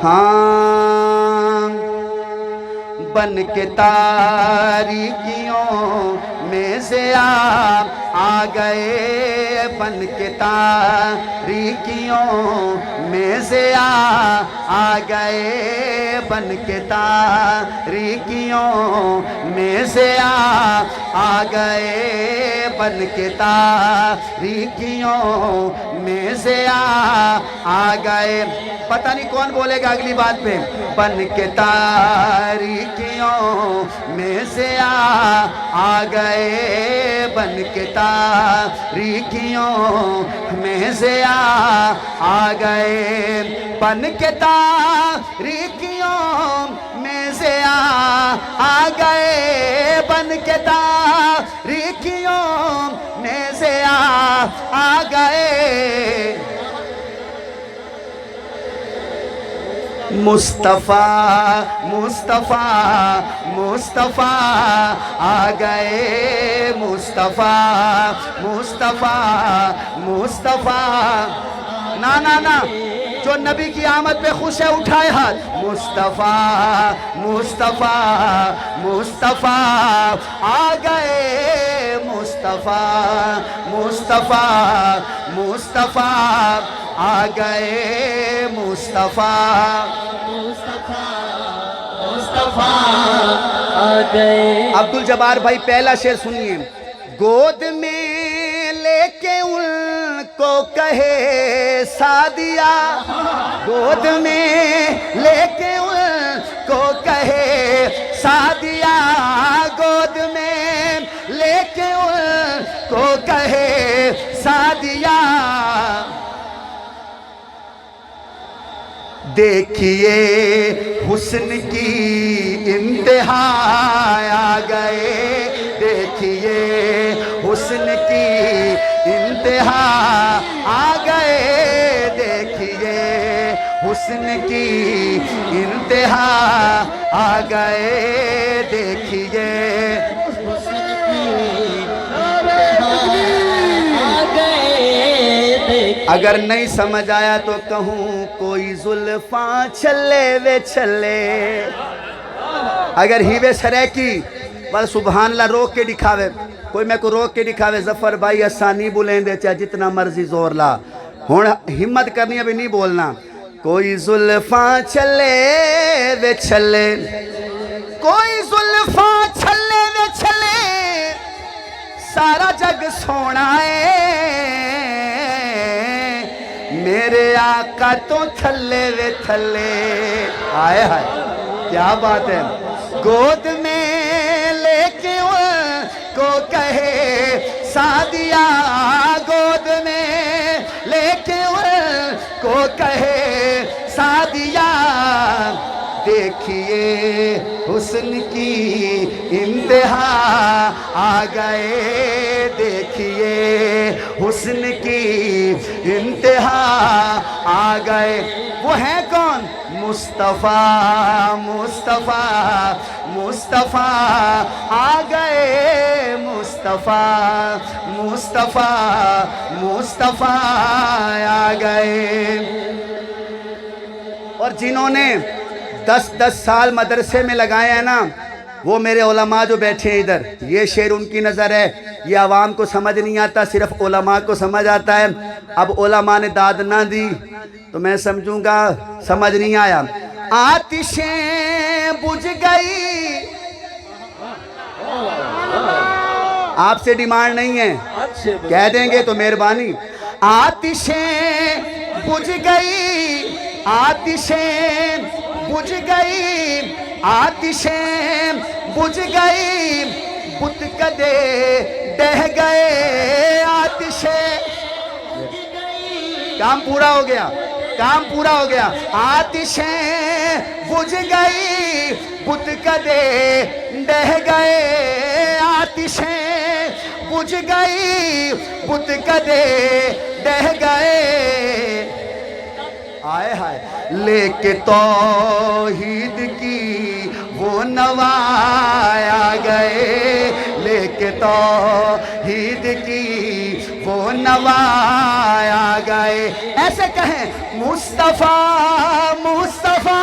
ہاں بن کے تاریکیوں میں سے آ گئے، بن کے تاریکیوں میں سے آ گئے، بن کے تاریکیوں میں سے آ گئے، بن کے تاریکیوں میں سے آ گئے۔ پتہ نہیں کون بولے گا اگلی بات پہ، بن کے تاریکیوں میں سے آ گئے، بن کے تاریکیوں میں سے آ گئے، بن کے تاریکیوں میں سے آ گئے، بن کے تاریکیوں میں سے آ گئے۔ مصطفیٰ مصطفیٰ مصطفیٰ آ گئے، مصطفیٰ مصطفیٰ مصطفیٰ۔ نا جو نبی کی آمد پہ خوش ہے اٹھائے ہاتھ۔ مصطفیٰ مصطفیٰ مصطفیٰ آ گئے، مصطفیٰ مصطفیٰ مصطفیٰ آ گئے، مصطفیٰ مصطفیٰ آ گئے۔ عبدالجبار بھائی پہلا شعر سنیے۔ گود میں لے کے ان کو کہے سعدیہ، گود میں لے کے ان کو کہے سعدیہ، گود میں لے کے ان کو کہے سعدیہ۔ دیکھیے حسن کی انتہا آ گئے، دیکھیے حسن کی انتہا آ گئے، دیکھیے حسن کی انتہا آ گئے، دیکھیے حسن کی اگر نہیں سمجھ آیا تو کہوں کوئی زلفاں چھلے وے چھلے، اگر ہیوے سرے کی بس سبحان اللہ روک کے دکھاوے، کوئی میں کو روک کے دکھاوے ظفر بھائی آسانی بولیں دے چاہے جتنا مرضی زور لا، ہون ہمت کرنی ابھی نہیں بولنا۔ کوئی زلفاں چھلے وے چھلے، کوئی زلفاں چھلے وے چھلے، سارا جگ سونا ہے، میرے آقا تو تھلے وے تھلے۔ آئے ہائے کیا بات ہے۔ گود میں لے کے ان کو کہے سعدیہ، گود میں لے کے ان کو کہے سعدیہ۔ دیکھیے حسن کی انتہا آ گئے، دیکھیے حسن کی انتہا آ گئے۔ وہ ہیں کون؟ مصطفیٰ مصطفیٰ مصطفیٰ آ گئے، مصطفیٰ مصطفیٰ مصطفیٰ آ گئے۔ اور جنہوں نے 10 سال مدرسے میں لگائے ہیں نا، وہ میرے علماء جو بیٹھے ہیں ادھر، یہ شعر ان کی نظر ہے، یہ عوام کو سمجھ نہیں آتا، صرف علماء کو سمجھ آتا ہے۔ اب علماء نے داد نہ دی تو میں سمجھوں گا سمجھ نہیں آیا۔ آتشیں بجھ گئی، آپ سے ڈیمانڈ نہیں ہے، کہہ دیں گے تو مہربانی۔ آتشیں بجھ گئی، آتشیں بجھ گئی، آتشیں بجھ گئی، بت کدے ڈہ گئے، آتشیں کام پورا ہو گیا، کام پورا ہو گیا۔ آتشیں بجھ گئی، بت کدے ڈہ گئے، آتشیں بجھ گئی، بت کدے ڈہ گئے۔ آئے ہائے لے کے توحید کی وہ نوا آ گئے، لے کے توحید کی وہ نوا آ گئے۔ ایسے کہیں مصطفیٰ مصطفیٰ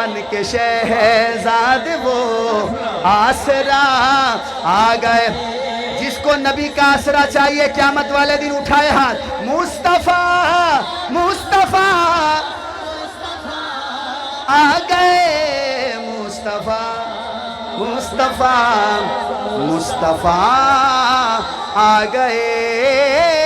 بن کے شہزاد وہ آسرا آ گئے. جس کو نبی کا آسرا چاہیے قیامت والے دن اٹھائے ہاتھ. مصطفیٰ مصطفیٰ آ گئے. مصطفیٰ مصطفیٰ مصطفیٰ آ گئے.